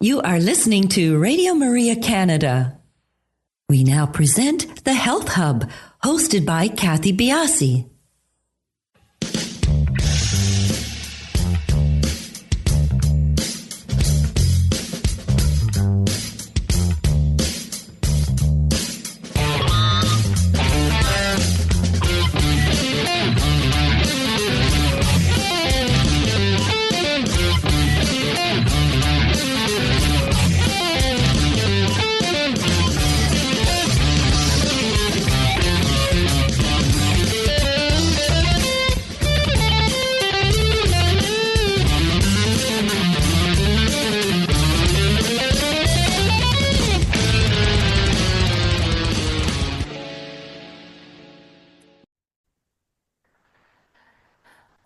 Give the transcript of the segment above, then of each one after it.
You are listening to Radio Maria Canada. We now present the Health Hub, hosted by Cathy Biase.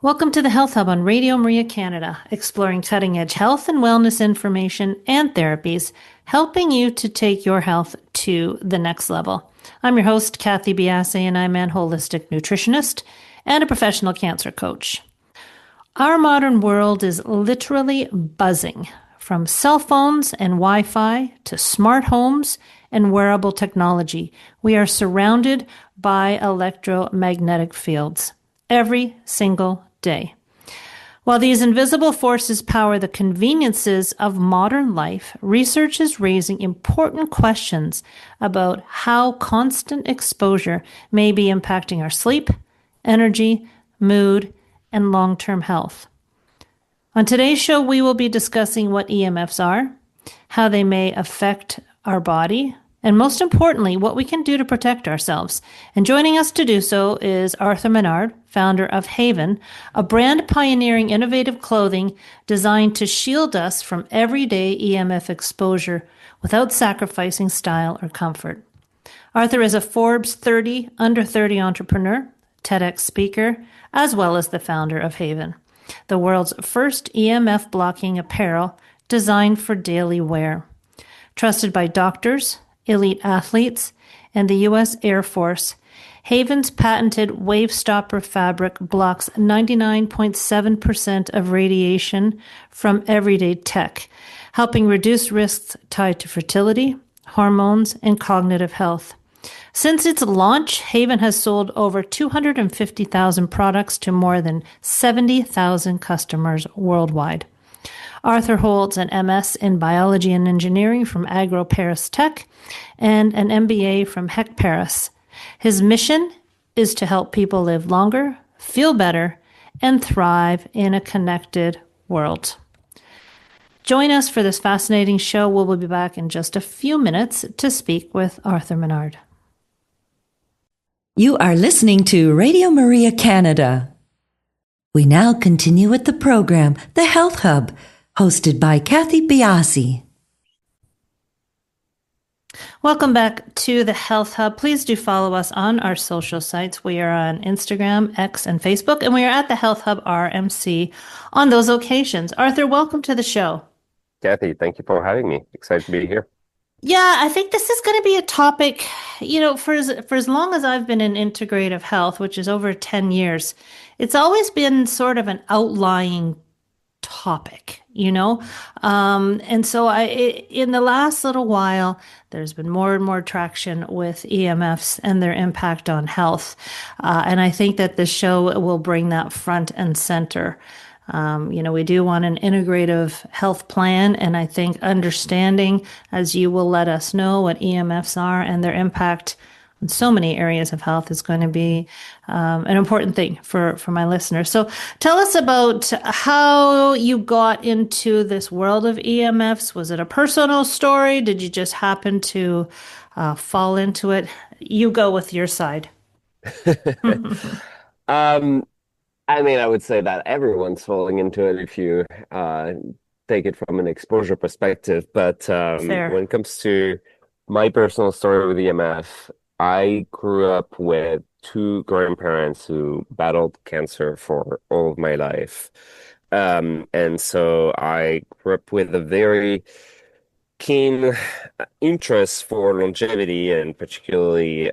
Welcome to the Health Hub on Radio Maria Canada, exploring cutting-edge health and wellness information and therapies, helping you to take your health to the next level. I'm your host, Cathy Biase, and I'm an holistic nutritionist and a professional cancer coach. Our modern world is literally buzzing, from cell phones and Wi-Fi to smart homes and wearable technology. We are surrounded by electromagnetic fields every single day. While these invisible forces power the conveniences of modern life, research is raising important questions about how constant exposure may be impacting our sleep, energy, mood, and long-term health. On today's show, we will be discussing what EMFs are, how they may affect our body, and most importantly, what we can do to protect ourselves. And joining us to do so is Arthur Menard, founder of HAVN, a brand pioneering innovative clothing designed to shield us from everyday EMF exposure without sacrificing style or comfort. Arthur is a Forbes 30 under 30 entrepreneur, TEDx speaker, as well as the founder of HAVN, the world's first EMF-blocking apparel designed for daily wear. Trusted by doctors, elite athletes, and the U.S. Air Force, HAVN's patented WaveStopper fabric blocks 99.7% of radiation from everyday tech, helping reduce risks tied to fertility, hormones, and cognitive health. Since its launch, HAVN has sold over 250,000 products to more than 70,000 customers worldwide. Arthur holds an MS in Biology and Engineering from AgroParisTech and an MBA from HEC Paris. His mission is to help people live longer, feel better, and thrive in a connected world. Join us for this fascinating show. We'll be back in just a few minutes to speak with Arthur Menard. You are listening to Radio Maria Canada. We now continue with the program, The Health Hub, hosted by Cathy Biase. Welcome back to the Health Hub. Please do follow us on our social sites. We are on Instagram, X, and Facebook, and we are at the Health Hub RMC on those occasions. Arthur, welcome to the show. Cathy, thank you for having me. Excited to be here. Yeah, I think this is going to be a topic, for as long as I've been in integrative health, which is over 10 years, it's always been sort of an outlying topic, and so in the last little while, there's been more and more traction with EMFs and their impact on health. And I think that this show will bring that front and center. We do want an integrative health plan, and I think understanding, as you will let us know, what EMFs are and their impact in so many areas of health is going to be an important thing for my listeners. So tell us about how you got into this world of EMFs. Was it a personal story? Did you just happen to fall into it? You go with your side. I would say that everyone's falling into it if you take it from an exposure perspective. But when it comes to my personal story with EMF, I grew up with two grandparents who battled cancer for all of my life. And so I grew up with a very keen interest for longevity and particularly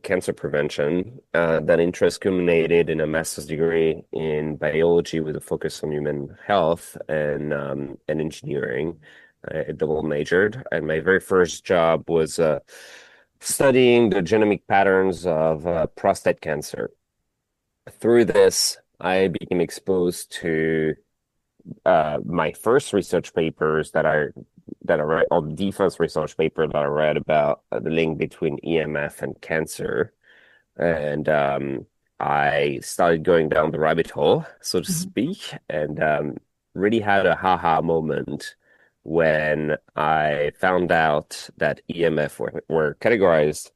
cancer prevention. That interest culminated in a master's degree in biology with a focus on human health and engineering. I double majored, and my very first job was studying the genomic patterns of prostate cancer. Through this, I became exposed to my first research papers that I read, or the first research paper that I read about the link between EMF and cancer. And I started going down the rabbit hole, so to speak, and really had a haha moment when I found out that EMF were categorized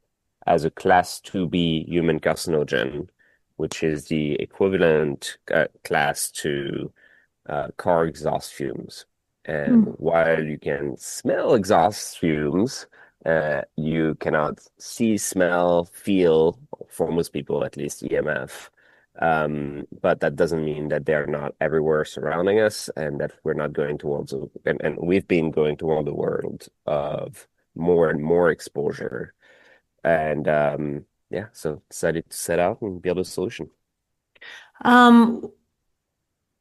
as a class 2B human carcinogen, which is the equivalent class to car exhaust fumes. And while you can smell exhaust fumes, you cannot see, smell, feel, for most people at least, EMF. But that doesn't mean that they're not everywhere surrounding us and that we're not going towards, and we've been going toward the world of more and more exposure. And yeah, so decided to set out and build a solution.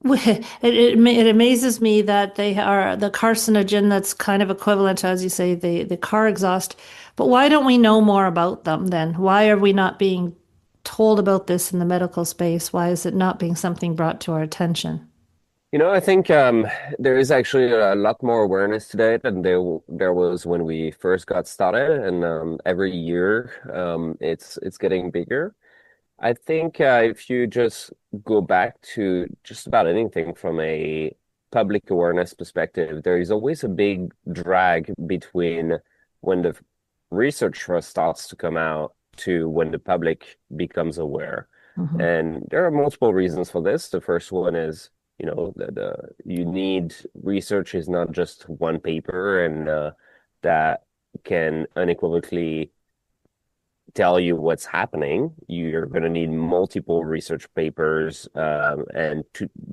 It amazes me that they are the carcinogen that's kind of equivalent to, as you say, the car exhaust. But why don't we know more about them then? Why are we not being told about this in the medical space? Why is it not being something brought to our attention? I think there is actually a lot more awareness today than there was when we first got started, and every year it's getting bigger. I think if you just go back to just about anything from a public awareness perspective, there is always a big drag between when the research first starts to come out to when the public becomes aware. And there are multiple reasons for this. The first one is, you need research is not just one paper, and that can unequivocally tell you what's happening. You're going to need multiple research papers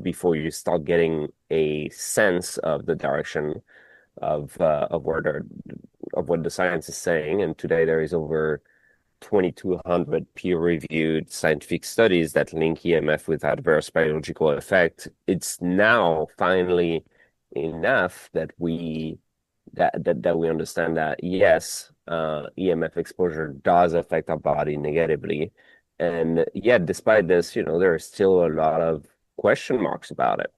before you start getting a sense of the direction of what the science is saying. And today there is over 2,200 peer-reviewed scientific studies that link EMF with adverse biological effect. It's now finally enough that we understand that yes, EMF exposure does affect our body negatively, and yet despite this, there are still a lot of question marks about it,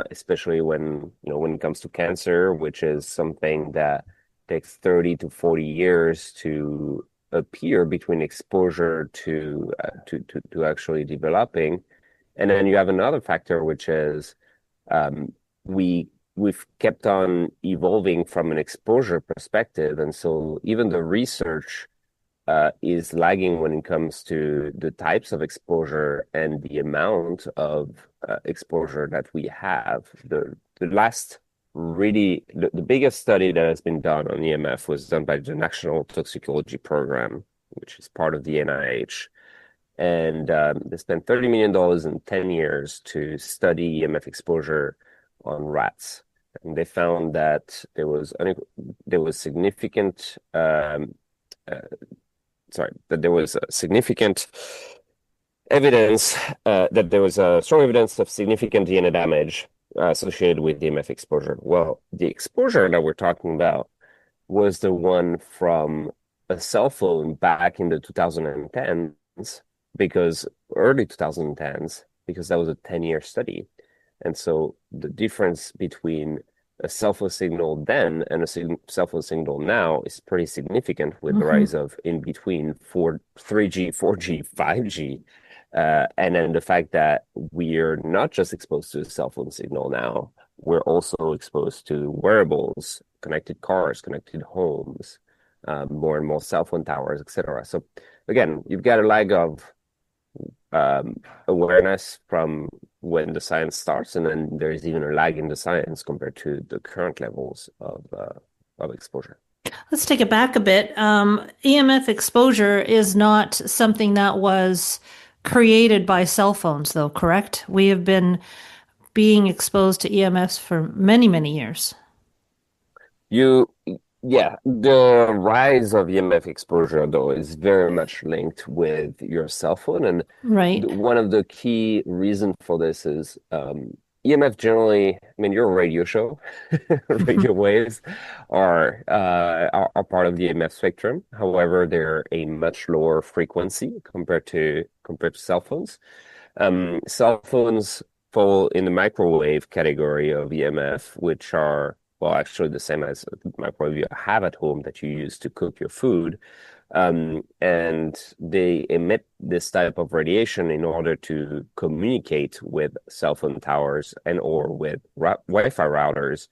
especially when it comes to cancer, which is something that takes 30 to 40 years to appear between exposure to actually developing. And then you have another factor, which is we've kept on evolving from an exposure perspective, and so even the research is lagging when it comes to the types of exposure and the amount of exposure that we have. The biggest study that has been done on EMF was done by the National Toxicology Program, which is part of the NIH. And they spent $30 million in 10 years to study EMF exposure on rats. And they found that there was significant evidence that there was strong evidence of significant DNA damage associated with EMF exposure. Well, the exposure that we're talking about was the one from a cell phone back in the 2010s, early 2010s, because that was a 10-year study. And so the difference between a cell phone signal then and a cell phone signal now is pretty significant with the rise of in between 3G, 4G, 5G. And then the fact that we're not just exposed to a cell phone signal now, we're also exposed to wearables, connected cars, connected homes, more and more cell phone towers, etc. So again, you've got a lag of awareness from when the science starts, and then there's even a lag in the science compared to the current levels of exposure. Let's take it back a bit. EMF exposure is not something that was created by cell phones, though, correct? We have been being exposed to EMFs for many, many years. Yeah, the rise of EMF exposure, though, is very much linked with your cell phone. And right. One of the key reasons for this is EMF generally, I mean, you're a radio show. Radio waves are part of the EMF spectrum. However, they're a much lower frequency compared to cell phones. Cell phones fall in the microwave category of EMF, which are, well, actually the same as the microwave you have at home that you use to cook your food. And they emit this type of radiation in order to communicate with cell phone towers and or with Wi-Fi routers.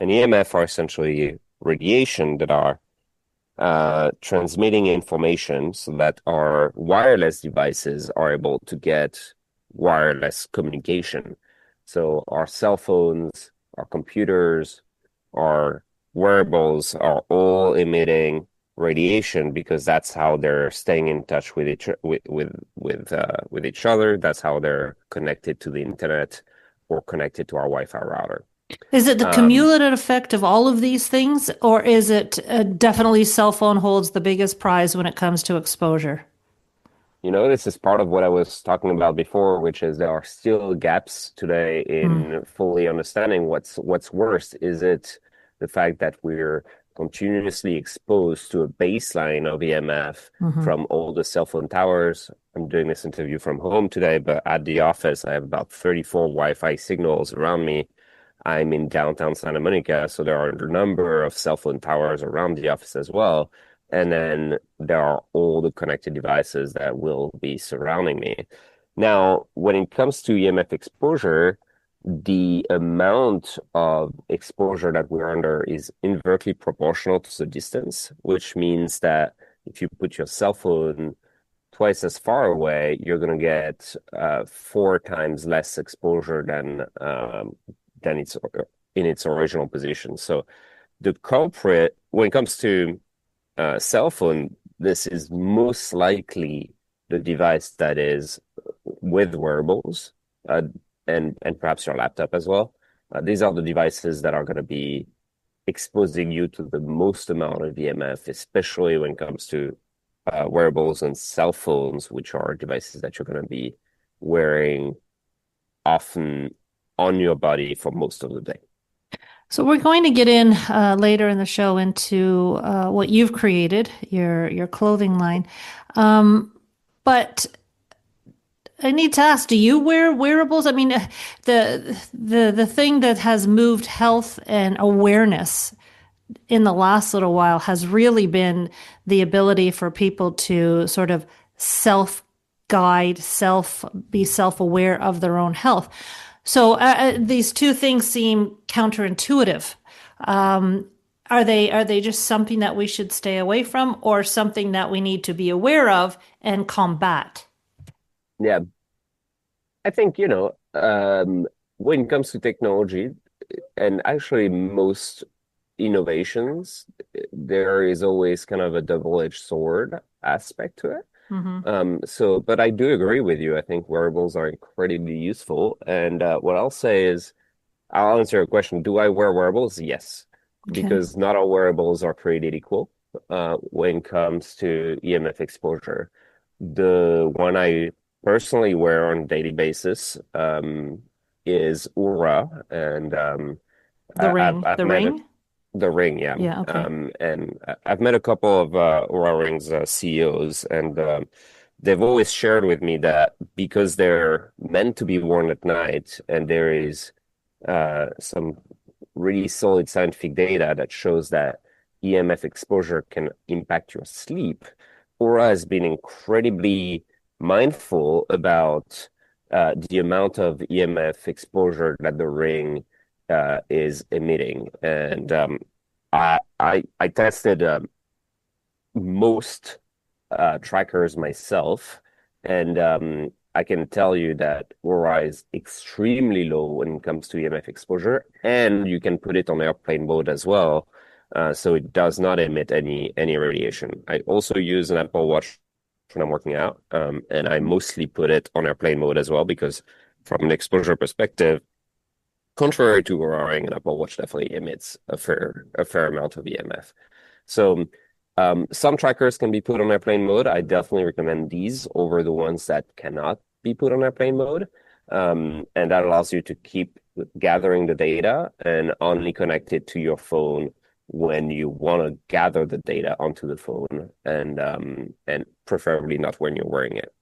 And EMF are essentially radiation that are transmitting information so that our wireless devices are able to get wireless communication. So our cell phones, our computers, our wearables are all emitting radiation because that's how they're staying in touch with each other. That's how they're connected to the internet or connected to our Wi-Fi router. Is it the cumulative effect of all of these things, or is it definitely cell phone holds the biggest prize when it comes to exposure? You know, this is part of what I was talking about before, which is there are still gaps today in fully understanding what's worse. Is it the fact that we're continuously exposed to a baseline of EMF from all the cell phone towers? I'm doing this interview from home today, but at the office, I have about 34 Wi-Fi signals around me. I'm in downtown Santa Monica, so there are a number of cell phone towers around the office as well. And then there are all the connected devices that will be surrounding me. Now, when it comes to EMF exposure, the amount of exposure that we're under is inversely proportional to the distance, which means that if you put your cell phone twice as far away, you're going to get 4 times less exposure than it's in its original position. So the culprit, when it comes to cell phone, this is most likely the device that is with wearables and perhaps your laptop as well. These are the devices that are going to be exposing you to the most amount of EMF, especially when it comes to wearables and cell phones, which are devices that you're going to be wearing often on your body for most of the day. So we're going to get in later in the show into what you've created, your clothing line. But I need to ask, do you wear wearables? I mean, the thing that has moved health and awareness in the last little while has really been the ability for people to sort of self-guide, be self-aware of their own health. So these two things seem counterintuitive. Are they just something that we should stay away from, or something that we need to be aware of and combat? Yeah, I think, when it comes to technology, and actually most innovations, there is always kind of a double-edged sword aspect to it. But I do agree with you. I think wearables are incredibly useful. And what I'll say is, I'll answer your question. Do I wear wearables? Yes, because not all wearables are created equal when it comes to EMF exposure. The one I personally wear on a daily basis is Oura, and the ring? The ring, yeah. Yeah, okay. And I've met a couple of Oura Rings CEOs, and they've always shared with me that because they're meant to be worn at night, and there is some really solid scientific data that shows that EMF exposure can impact your sleep, Oura has been incredibly mindful about the amount of EMF exposure that the ring is emitting. And I tested most trackers myself, and I can tell you that Aura is extremely low when it comes to EMF exposure, and you can put it on airplane mode as well, so it does not emit any radiation. I also use an Apple Watch when I'm working out, and I mostly put it on airplane mode as well because from an exposure perspective, contrary to Aura Ring, an Apple Watch definitely emits a fair amount of EMF. So some trackers can be put on airplane mode. I definitely recommend these over the ones that cannot be put on airplane mode. And that allows you to keep gathering the data and only connect it to your phone when you want to gather the data onto the phone, and preferably not when you're wearing it.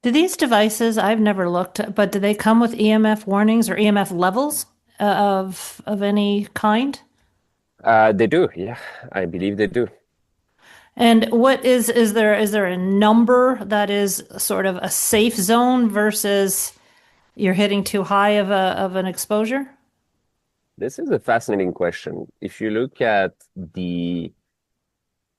Do these devices, I've never looked, but do they come with EMF warnings or EMF levels of any kind? They do, yeah. I believe they do. And what is there a number that is sort of a safe zone versus you're hitting too high of an exposure? This is a fascinating question. If you look at the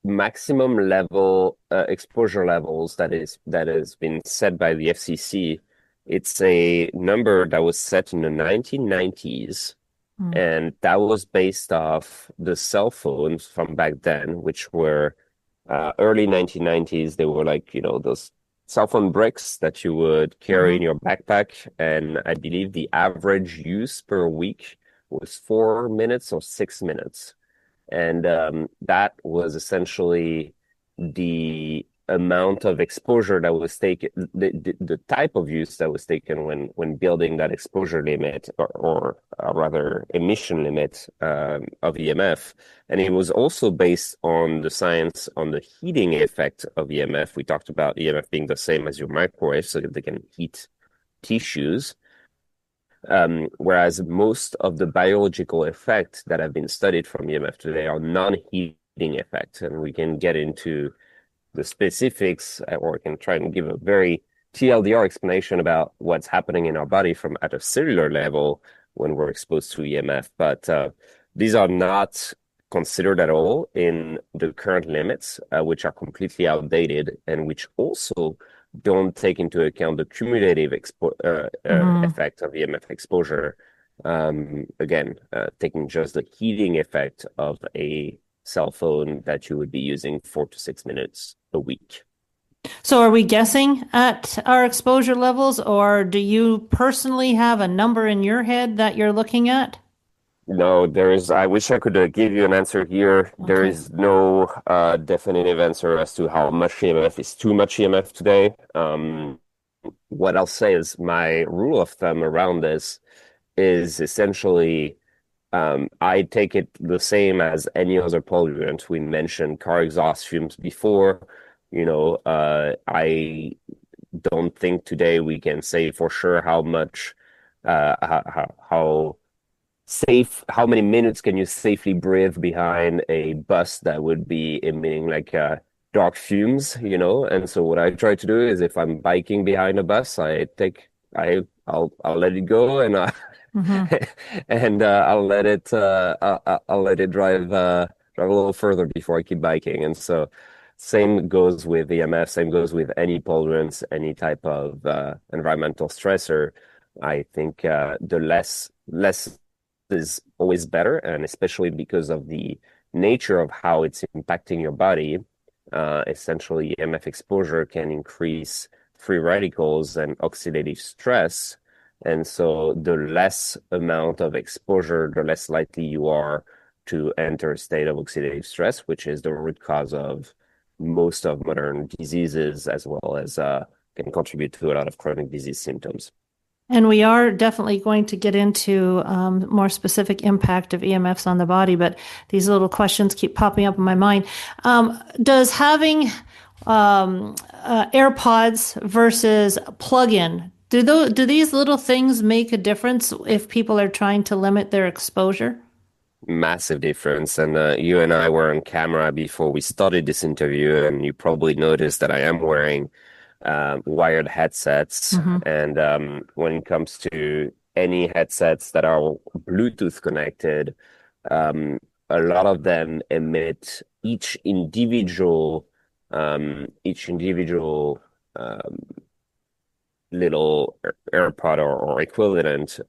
maximum level exposure levels that has been set by the FCC, it's a number that was set in the 1990s, and that was based off the cell phones from back then, which were early 1990s. They were like, those cell phone bricks that you would carry in your backpack, and I believe the average use per week was 4 minutes or 6 minutes. And that was essentially the amount of exposure that was taken, the type of use that was taken when building that exposure limit, or rather emission limit of EMF. And it was also based on the science on the heating effect of EMF. We talked about EMF being the same as your microwave, so that they can heat tissues. Whereas most of the biological effects that have been studied from EMF today are non-heating effects, and we can get into the specifics, or we can try and give a very TLDR explanation about what's happening in our body from at a cellular level when we're exposed to EMF. But these are not considered at all in the current limits, which are completely outdated, and which also don't take into account the cumulative effect of EMF exposure. Again, taking just the heating effect of a cell phone that you would be using 4 to 6 minutes a week. So are we guessing at our exposure levels, or do you personally have a number in your head that you're looking at? No, I wish I could give you an answer here. Okay. There is no definitive answer as to how much EMF is too much EMF today. What I'll say is my rule of thumb around this is essentially I take it the same as any other pollutant. We mentioned car exhaust fumes before. I don't think today we can say for sure how much, how many minutes can you safely breathe behind a bus that would be emitting like dark fumes, And so what I try to do is, if I'm biking behind a bus, I'll let it go, and and I'll let it drive a little further before I keep biking. And so same goes with EMF, same goes with any polluants, any type of environmental stressor. I think the less is always better, and especially because of the nature of how it's impacting your body. Essentially, EMF exposure can increase free radicals and oxidative stress, and so the less amount of exposure, the less likely you are to enter a state of oxidative stress, which is the root cause of most of modern diseases, as well as can contribute to a lot of chronic disease symptoms. And we are definitely going to get into more specific impact of EMFs on the body, but these little questions keep popping up in my mind. Does having AirPods versus plug-in, do these little things make a difference if people are trying to limit their exposure? Massive difference. And you and I were on camera before we started this interview, and you probably noticed that I am wearing wired headsets. And when it comes to any headsets that are Bluetooth connected, a lot of them emit each individual little AirPod or equivalent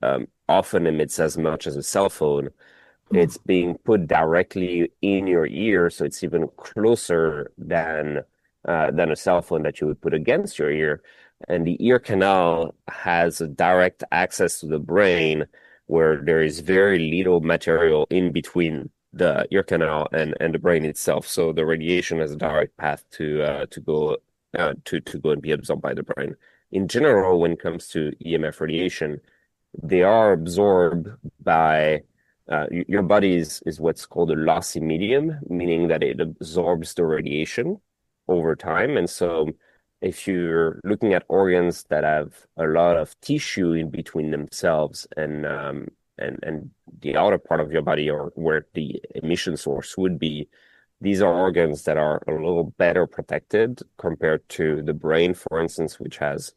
often emits as much as a cell phone. It's being put directly in your ear, so it's even closer than a cell phone that you would put against your ear. And the ear canal has a direct access to the brain, where there is very little material in between the ear canal and the brain itself. So the radiation has a direct path to go and be absorbed by the brain. In general, when it comes to EMF radiation, they are absorbed by your body is what's called a lossy medium, meaning that it absorbs the radiation over time. And so if you're looking at organs that have a lot of tissue in between themselves and the outer part of your body, or where the emission source would be, these are organs that are a little better protected compared to the brain, for instance, which has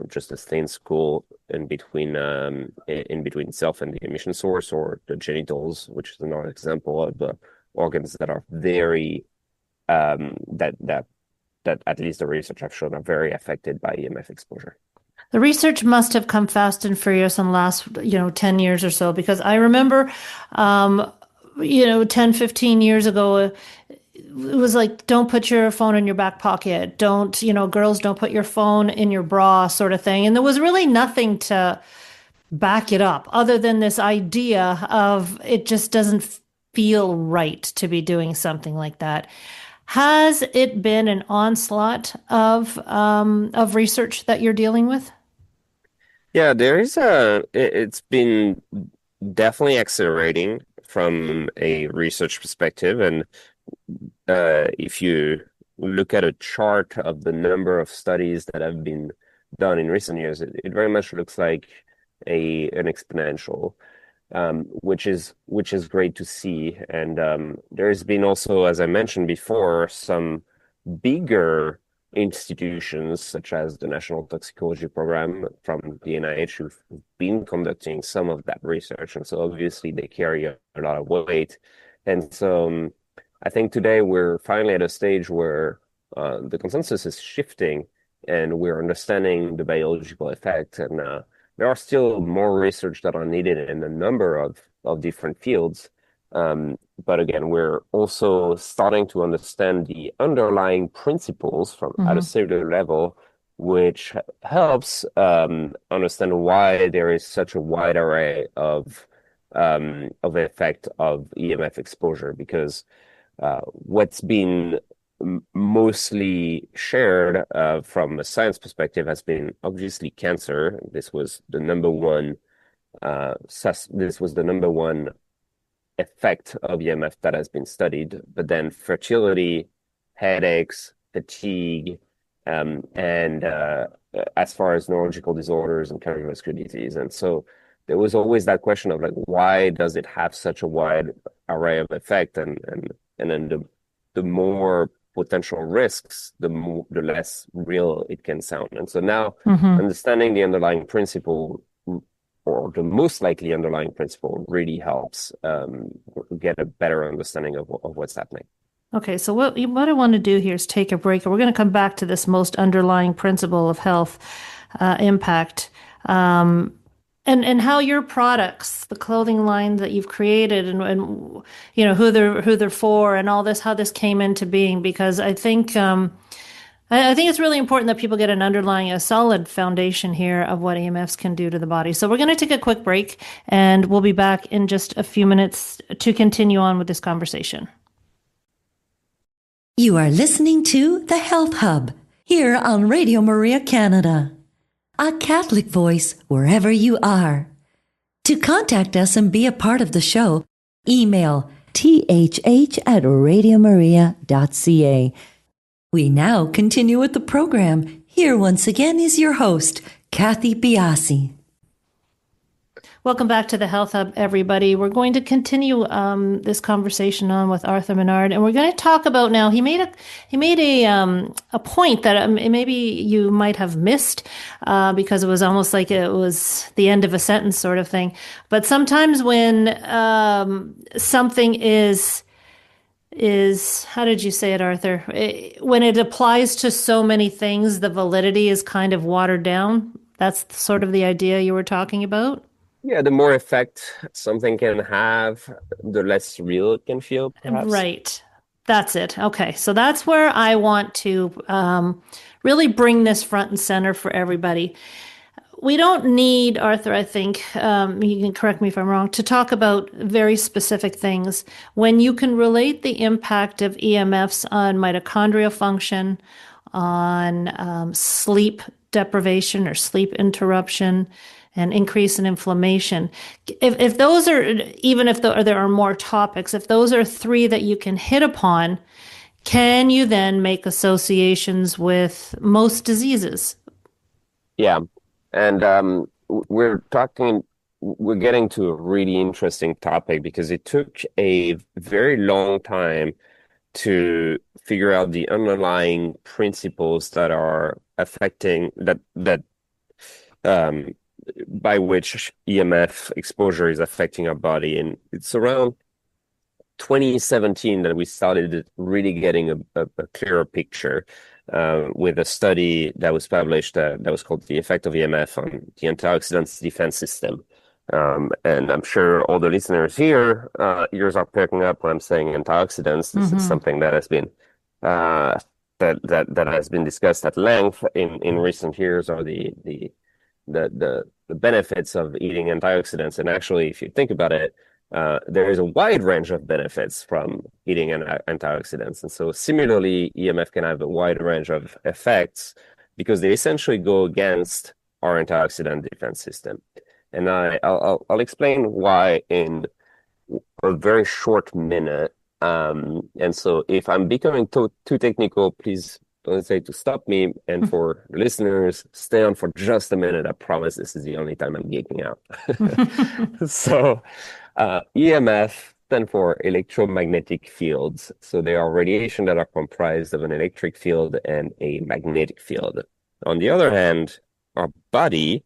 just a thin skull in between itself and the emission source, or the genitals, which is another example of the organs that are very that at least the research have shown are very affected by EMF exposure. The research must have come fast and furious in the last, 10 years or so, because I remember, 10, 15 years ago, it was like, don't put your phone in your back pocket. Don't, girls, don't put your phone in your bra, sort of thing. And there was really nothing to back it up other than this idea of it just doesn't feel right to be doing something like that. Has it been an onslaught of research that you're dealing with? Yeah, it's been definitely accelerating from a research perspective. And if you look at a chart of the number of studies that have been done in recent years, it very much looks like an exponential, which is great to see. And there's been also, as I mentioned before, some bigger institutions such as the National Toxicology Program from the NIH who've been conducting some of that research. And so obviously they carry a lot of weight. And so I think today we're finally at a stage where the consensus is shifting and we're understanding the biological effect. And there are still more research that are needed in a number of different fields. But again, we're also starting to understand the underlying principles from at a cellular level, which helps understand why there is such a wide array of effect of EMF exposure. Because what's been mostly shared from a science perspective has been obviously cancer. This was the number one. This was the number one effect of EMF that has been studied, but then fertility, headaches, fatigue, and as far as neurological disorders and cardiovascular disease. And so there was always that question of like, why does it have such a wide array of effect? And then the more potential risks, the less real it can sound. And so now understanding the underlying principle, or the most likely underlying principle, really helps get a better understanding of what's happening. Okay, so what I want to do here is take a break. We're going to come back to this most underlying principle of health impact, and how your products, the clothing line that you've created, and who they're for, and all this, how this came into being. Because I think it's really important that people get a solid foundation here of what EMFs can do to the body. So we're going to take a quick break, and we'll be back in just a few minutes to continue on with this conversation. You are listening to The Health Hub here on Radio Maria Canada, a Catholic voice wherever you are. To contact us and be a part of the show, email thh@radiomaria.ca. We now continue with the program. Here once again is your host, Cathy Biase. Welcome back to the Health Hub, everybody. We're going to continue this conversation on with Arthur Menard, and we're going to talk about now. He made a point that maybe you might have missed because it was almost like it was the end of a sentence, sort of thing. But sometimes when something is how did you say it, Arthur? When it applies to so many things, the validity is kind of watered down. That's sort of the idea you were talking about. Yeah, the more effect something can have, the less real it can feel, perhaps. Right. That's it. Okay. So that's where I want to really bring this front and center for everybody. We don't need, Arthur, I think, you can correct me if I'm wrong, to talk about very specific things when you can relate the impact of EMFs on mitochondrial function, on sleep deprivation or sleep interruption, and increase in inflammation. If those are, even if there are more topics, if those are three that you can hit upon, can you then make associations with most diseases? Yeah. And we're getting to a really interesting topic because it took a very long time to figure out the underlying principles that are affecting that by which EMF exposure is affecting our body. And it's around 2017 that we started really getting a clearer picture with a study that was published that was called The Effect of EMF on the Antioxidants Defense System. And I'm sure all the listeners here, ears are perking up when I'm saying antioxidants. This is something that has been that has been discussed at length in recent years, or the benefits of eating antioxidants. And actually, if you think about it, there is a wide range of benefits from eating antioxidants. And so similarly, EMF can have a wide range of effects because they essentially go against our antioxidant defense system. And I'll explain why in a very short minute. And so if I'm becoming too technical, please don't hesitate to stop me. And for listeners, stay on for just a minute. I promise this is the only time I'm geeking out. So EMF stand for electromagnetic fields. So they are radiation that are comprised of an electric field and a magnetic field. On the other hand, our body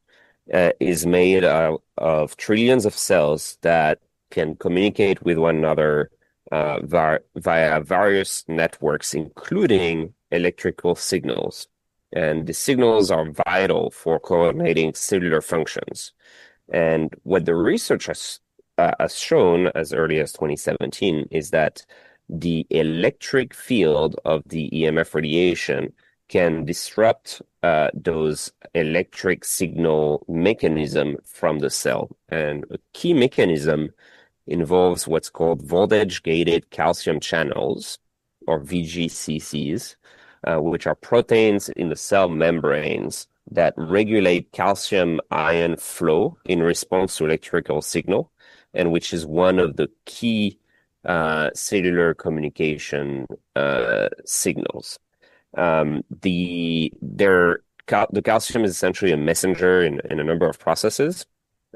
is made of trillions of cells that can communicate with one another via various networks, including electrical signals. And the signals are vital for coordinating cellular functions. And what the research has shown as early as 2017 is that the electric field of the EMF radiation can disrupt those electric signal mechanism from the cell. And a key mechanism involves what's called voltage-gated calcium channels, or VGCCs, which are proteins in the cell membranes that regulate calcium ion flow in response to electrical signal, and which is one of the key cellular communication signals. The calcium is essentially a messenger in a number of processes,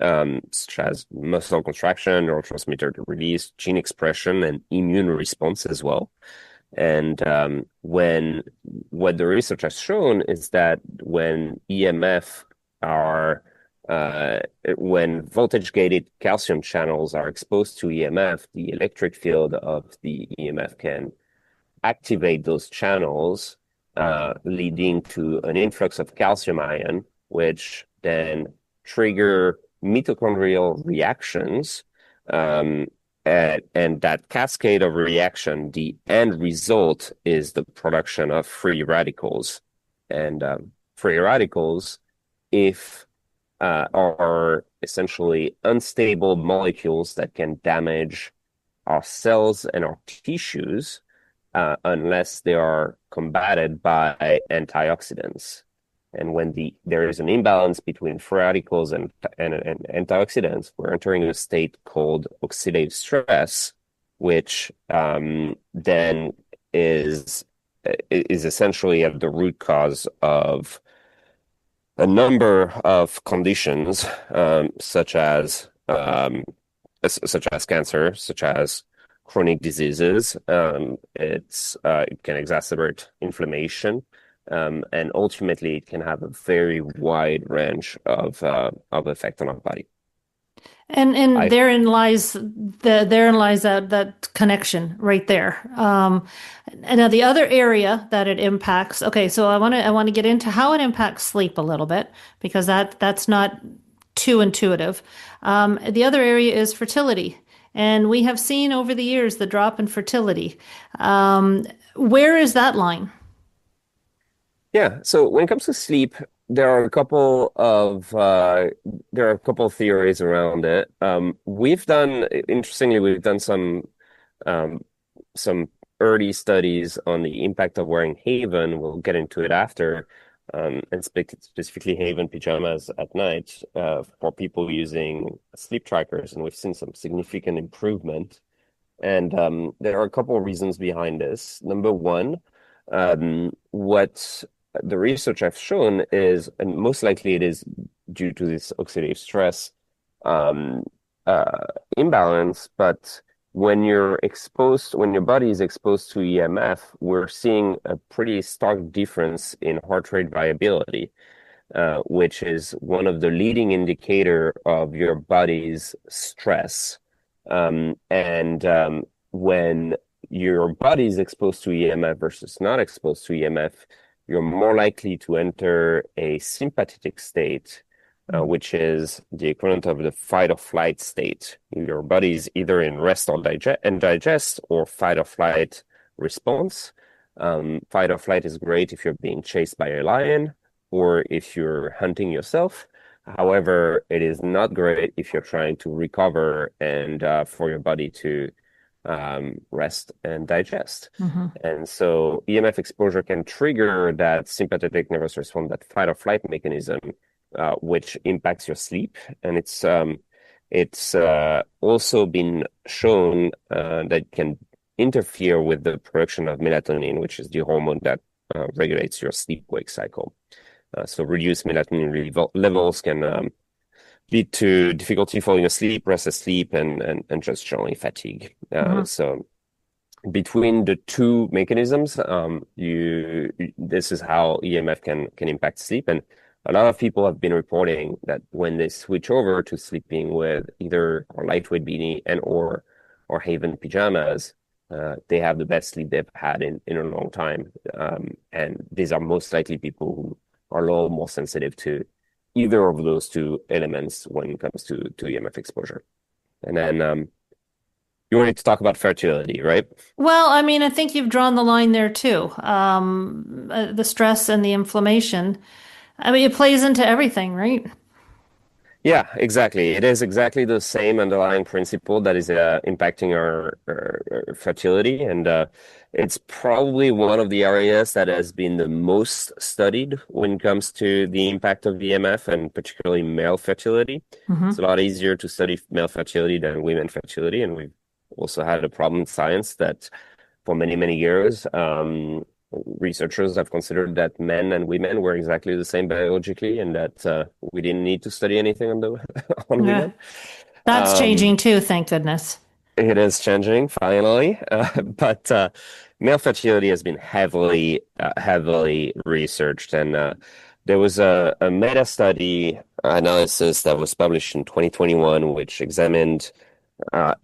such as muscle contraction, neurotransmitter release, gene expression, and immune response as well. And what the research has shown is that when when voltage-gated calcium channels are exposed to EMF, the electric field of the EMF can activate those channels, leading to an influx of calcium ion, which then trigger mitochondrial reactions. And that cascade of reaction, the end result is the production of free radicals. And free radicals, are essentially unstable molecules that can damage our cells and our tissues unless they are combated by antioxidants. And when there is an imbalance between free radicals and antioxidants, we're entering a state called oxidative stress, which then is essentially at the root cause of a number of conditions, such as cancer, such as chronic diseases. It can exacerbate inflammation, and ultimately it can have a very wide range of effect on our body. And therein lies that connection right there. And now the other area that it impacts. Okay, so I want to get into how it impacts sleep a little bit, because that's not too intuitive. The other area is fertility, and we have seen over the years the drop in fertility. Where is that line? Yeah. So when it comes to sleep, there are a couple of theories around it. We've done some early studies on the impact of wearing HAVN. We'll get into it after, and specifically HAVN pajamas at night for people using sleep trackers, and we've seen some significant improvement. And there are a couple of reasons behind this. Number one, what the research I've shown is, and most likely it is due to this oxidative stress imbalance, but when your body is exposed to EMF, we're seeing a pretty stark difference in heart rate variability, which is one of the leading indicator of your body's stress. When your body is exposed to EMF versus not exposed to EMF, you're more likely to enter a sympathetic state, which is the equivalent of the fight or flight state. Your body is either in rest or digest or fight or flight response. Fight or flight is great if you're being chased by a lion or if you're hunting yourself. However, it is not great if you're trying to recover and for your body to rest and digest. And so EMF exposure can trigger that sympathetic nervous response, that fight or flight mechanism, which impacts your sleep. And it's also been shown that can interfere with the production of melatonin, which is the hormone that regulates your sleep-wake cycle. So reduced melatonin levels can lead to difficulty falling asleep, restless sleep, and just generally fatigue. So between the two mechanisms, this is how EMF can impact sleep. And a lot of people have been reporting that when they switch over to sleeping with either a lightweight beanie or HAVN pajamas, they have the best sleep they've had in a long time. And these are most likely people who are a little more sensitive to either of those two elements when it comes to EMF exposure. And then you wanted to talk about fertility, right? Well, I mean, I think you've drawn the line there too. The stress and the inflammation. I mean, it plays into everything, right? Yeah, exactly. It is exactly the same underlying principle that is impacting our fertility. And it's probably one of the areas that has been the most studied when it comes to the impact of EMF and particularly male fertility. It's a lot easier to study male fertility than women fertility. And we've also had a problem in science that for many, many years, researchers have considered that men and women were exactly the same biologically and that we didn't need to study anything on women. That's changing too, thank goodness. It is changing, finally. But male fertility has been heavily researched. And there was a meta-study analysis that was published in 2021, which examined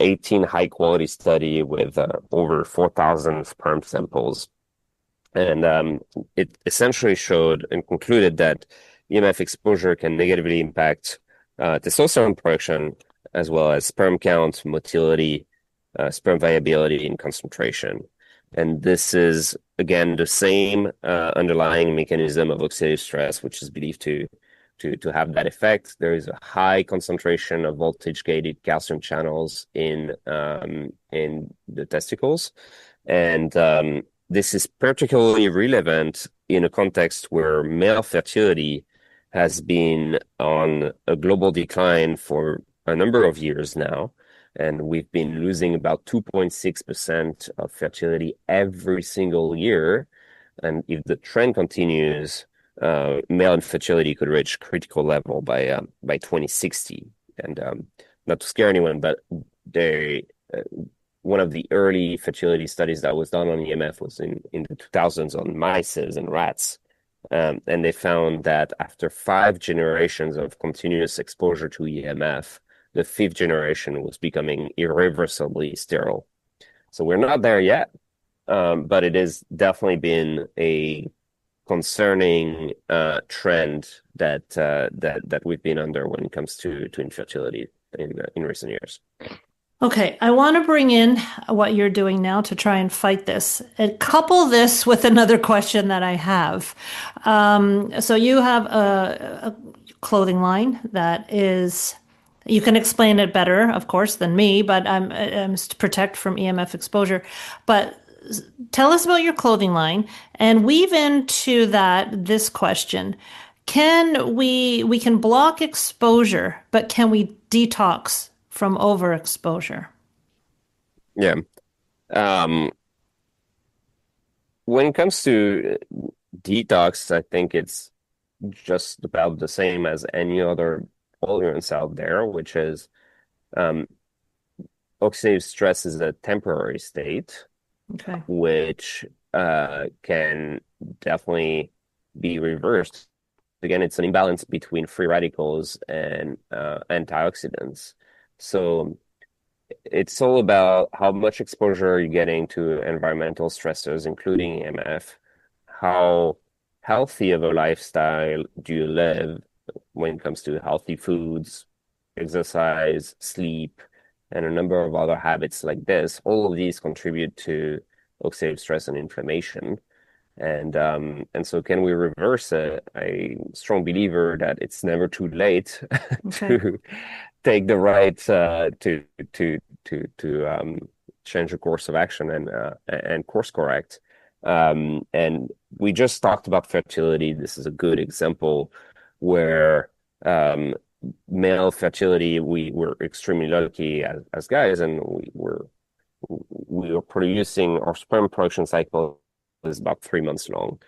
18 high-quality study with over 4,000 sperm samples. And it essentially showed and concluded that EMF exposure can negatively impact testosterone production, as well as sperm count, motility, sperm viability, and concentration. And this is, again, the same underlying mechanism of oxidative stress, which is believed to have that effect. There is a high concentration of voltage-gated calcium channels in the testicles. And this is particularly relevant in a context where male fertility has been on a global decline for a number of years now. And we've been losing about 2.6% of fertility every single year. And if the trend continues, male infertility could reach critical level by 2060. And not to scare anyone, but one of the early fertility studies that was done on EMF was in the 2000s on mice and rats. And they found that after 5 generations of continuous exposure to EMF, the 5th generation was becoming irreversibly sterile. So we're not there yet, but it has definitely been a concerning trend that we've been under when it comes to infertility in recent years. Okay, I want to bring in what you're doing now to try and fight this and couple this with another question that I have. So you have a clothing line that is, you can explain it better, of course, than me, but I'm to protect from EMF exposure. But tell us about your clothing line and weave into that this question. We can block exposure, but can we detox from overexposure? Yeah. When it comes to detox, I think it's just about the same as any other tolerance out there, which is oxidative stress is a temporary state, okay, which can definitely be reversed. Again, it's an imbalance between free radicals and antioxidants. So it's all about how much exposure you're getting to environmental stressors, including EMF. How healthy of a lifestyle do you live when it comes to healthy foods, exercise, sleep, and a number of other habits like this. All of these contribute to oxidative stress and inflammation. And so can we reverse it? I'm a strong believer that it's never too late to take the right to change the course of action and course correct. And we just talked about fertility. This is a good example where male fertility, we were extremely lucky as guys, and we were producing our sperm production cycle is about 3 months long.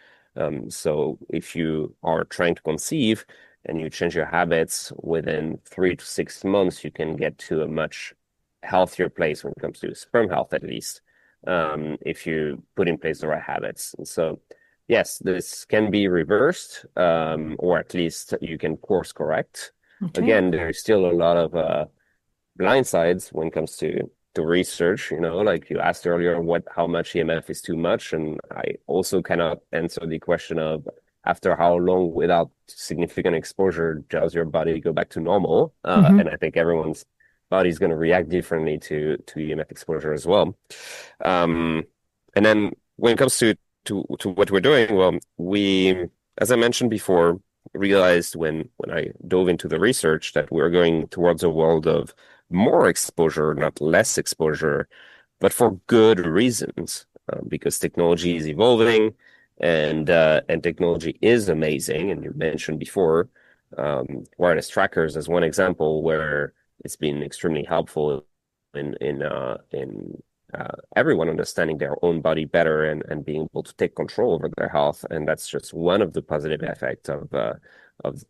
So if you are trying to conceive and you change your habits within 3 to 6 months, you can get to a much healthier place when it comes to sperm health, at least, if you put in place the right habits. And so, yes, this can be reversed, or at least you can course correct. Okay. Again, there's still a lot of blind sides when it comes to research, like you asked earlier, how much EMF is too much. And I also cannot answer the question of after how long without significant exposure does your body go back to normal? And I think everyone's body is going to react differently to EMF exposure as well. And then when it comes to what we're doing, well, we, as I mentioned before, realized when I dove into the research that we're going towards a world of more exposure, not less exposure, but for good reasons, because technology is evolving and technology is amazing. And you mentioned before wireless trackers as one example where it's been extremely helpful in everyone understanding their own body better and being able to take control over their health. And that's just one of the positive effects of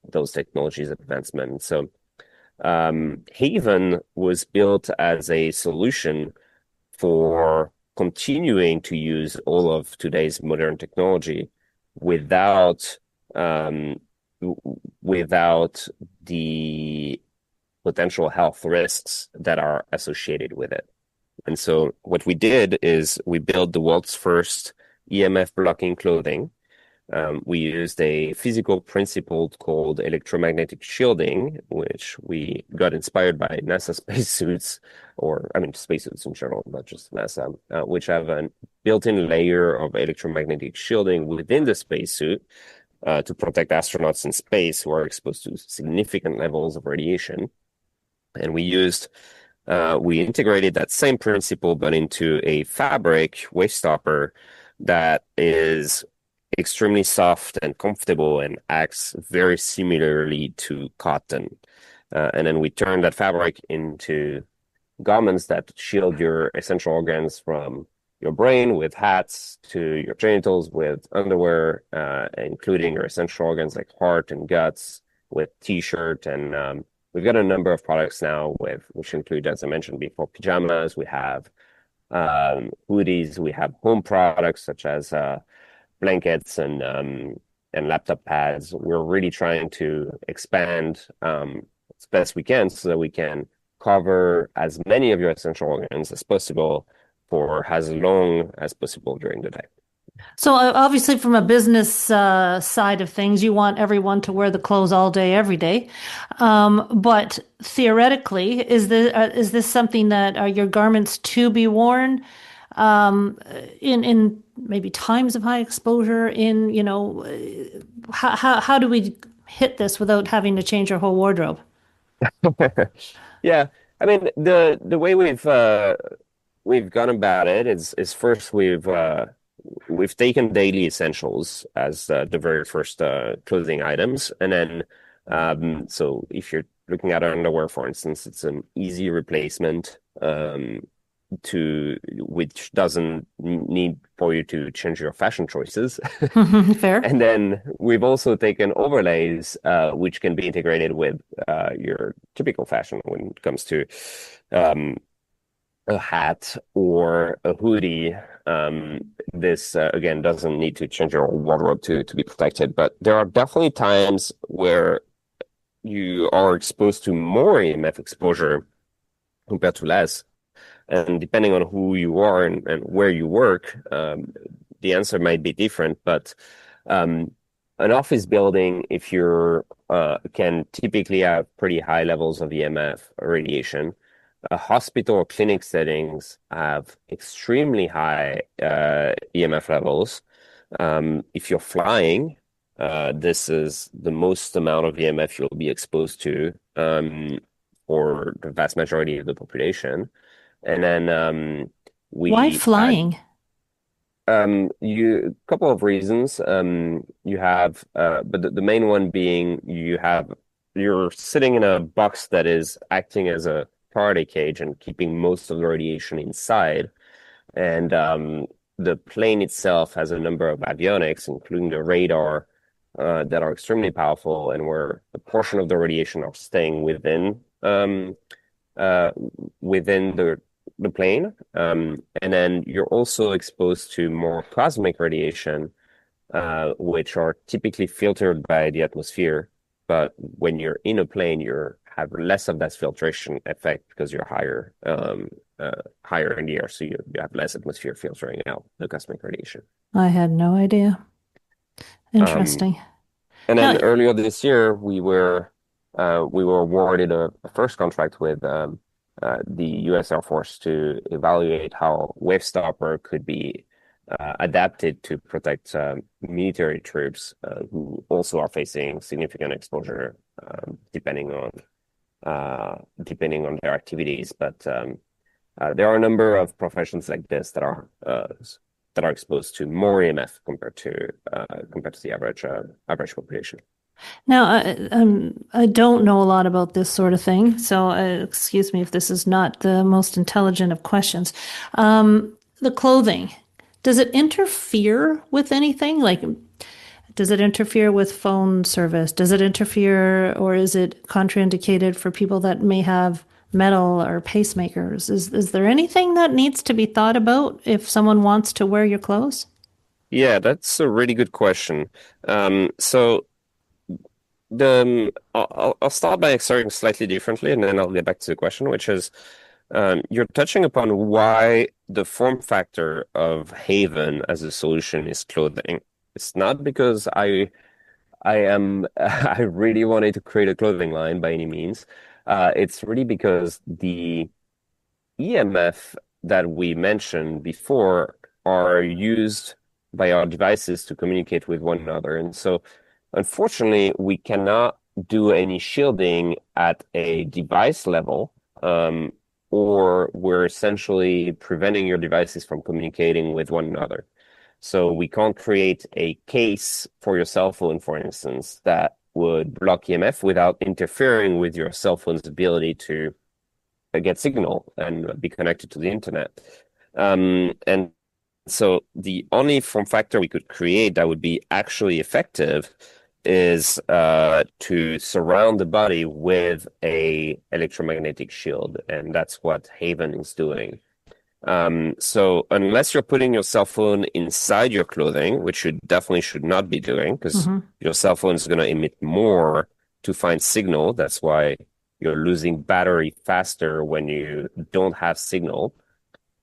those technologies advancement. So HAVN was built as a solution for continuing to use all of today's modern technology without the potential health risks that are associated with it. And so what we did is we built the world's first EMF-blocking clothing. We used a physical principle called electromagnetic shielding, which we got inspired by NASA spacesuits, spacesuits in general, not just NASA, which have a built-in layer of electromagnetic shielding within the spacesuit to protect astronauts in space who are exposed to significant levels of radiation. And we integrated that same principle, but into a fabric WaveStopper that is extremely soft and comfortable and acts very similarly to cotton. And then we turn that fabric into garments that shield your essential organs from your brain with hats to your genitals with underwear, including your essential organs like heart and guts with t-shirt. And we've got a number of products now which include, as I mentioned before, pajamas. We have hoodies. We have home products such as blankets and laptop pads. We're really trying to expand as best we can so that we can cover as many of your essential organs as possible for as long as possible during the day. So obviously from a business side of things, you want everyone to wear the clothes all day, every day. But theoretically, is this something that are your garments to be worn in maybe times of high exposure? How do we hit this without having to change our whole wardrobe? Yeah, I mean the way we've we've gone about it is first we've taken daily essentials as the very first clothing items, and then so if you're looking at underwear, for instance, it's an easy replacement to which doesn't need for you to change your fashion choices. Fair. And then we've also taken overlays which can be integrated with your typical fashion when it comes to a hat or a hoodie. This again doesn't need to change your wardrobe to be protected, but there are definitely times where you are exposed to more EMF exposure compared to less. And depending on who you are and where you work, the answer might be different. But an office building, if you're can typically have pretty high levels of EMF radiation. A hospital or clinic settings have extremely high EMF levels. If you're flying, this is the most amount of EMF you'll be exposed to for the vast majority of the population. And then Why flying? A couple of reasons. You have, but the main one being you're sitting in a box that is acting as a Faraday cage and keeping most of the radiation inside. And the plane itself has a number of avionics, including the radar, that are extremely powerful, and where a portion of the radiation are staying within the plane. And then you're also exposed to more cosmic radiation, which are typically filtered by the atmosphere. But when you're in a plane, you have less of that filtration effect because you're higher in the air, so you have less atmosphere filtering out the cosmic radiation. I had no idea. Interesting. And then earlier this year, we were awarded a first contract with the U.S. Air Force to evaluate how WaveStopper could be adapted to protect military troops who also are facing significant exposure, depending on their activities. But there are a number of professions like this that are exposed to more EMF compared to the average population. Now, I don't know a lot about this sort of thing, so excuse me if this is not the most intelligent of questions. The clothing, does it interfere with anything? Like, does it interfere with phone service? Does it interfere, or is it contraindicated for people that may have metal or pacemakers? Is there anything that needs to be thought about if someone wants to wear your clothes? Yeah, that's a really good question. So I'll start by starting slightly differently, and then I'll get back to the question, which is you're touching upon why the form factor of HAVN as a solution is clothing. It's not because I really wanted to create a clothing line by any means. It's really because the EMF that we mentioned before are used by our devices to communicate with one another. And so, unfortunately, we cannot do any shielding at a device level, or we're essentially preventing your devices from communicating with one another. So we can't create a case for your cell phone, for instance, that would block EMF without interfering with your cell phone's ability to get signal and be connected to the internet. And so the only form factor we could create that would be actually effective is to surround the body with a electromagnetic shield, and that's what HAVN is doing. So unless you're putting your cell phone inside your clothing, which you definitely should not be doing, because your cell phone is going to emit more to find signal. That's why you're losing battery faster when you don't have signal.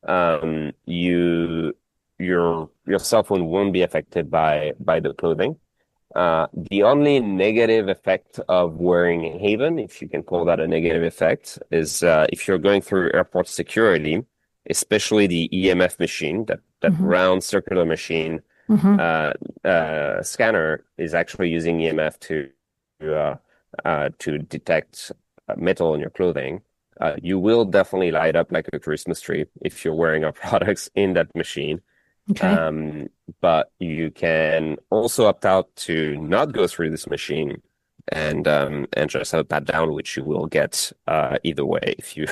Your cell phone won't be affected by the clothing. The only negative effect of wearing HAVN, if you can call that a negative effect, is if you're going through airport security, especially the EMF machine, that round circular machine scanner is actually using EMF to detect metal in your clothing. You will definitely light up like a Christmas tree if you're wearing our products in that machine. Okay. But you can also opt out to not go through this machine and just have a pat down, which you will get either way if you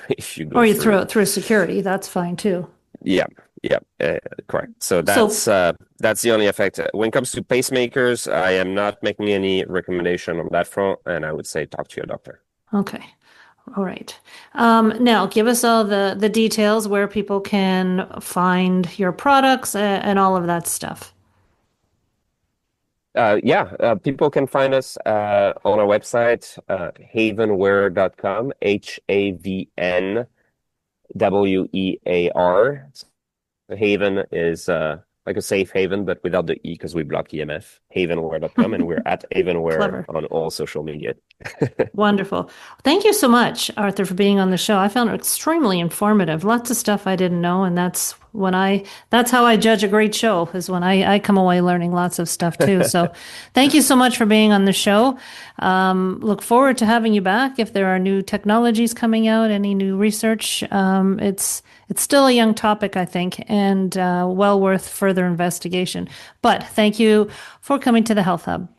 go or you through. throw it through security. That's fine too. Yeah, correct. So that's the only effect. When it comes to pacemakers, I am not making any recommendation on that front, and I would say talk to your doctor. Okay. All right. Now, give us all the details where people can find your products and all of that stuff. People can find us on our website, havenwear.com, HAVNWEAR. Haven is like a safe haven, but without the E because we block EMF. Havenwear.com, and we're at Havenwear on all social media. Wonderful. Thank you so much, Arthur, for being on the show. I found it extremely informative. Lots of stuff I didn't know, and that's how I judge a great show, is when I come away learning lots of stuff too. So thank you so much for being on the show. Look forward to having you back if there are new technologies coming out, any new research. It's still a young topic, I think, and well worth further investigation. But thank you for coming to the Health Hub.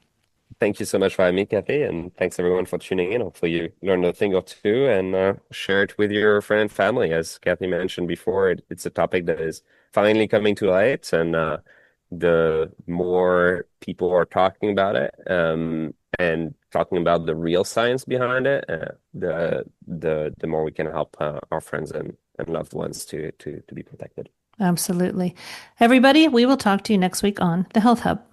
Thank you so much for having me, Cathy, and thanks everyone for tuning in. Hopefully you learned a thing or two and share it with your friend and family. As Cathy mentioned before, it's a topic that is finally coming to light, and the more people are talking about it and talking about the real science behind it, the more we can help our friends and loved ones to be protected. Absolutely. Everybody, we will talk to you next week on the Health Hub.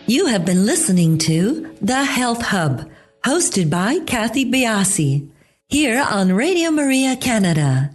You have been listening to The Health Hub, hosted by Cathy Biase, here on Radio Maria Canada.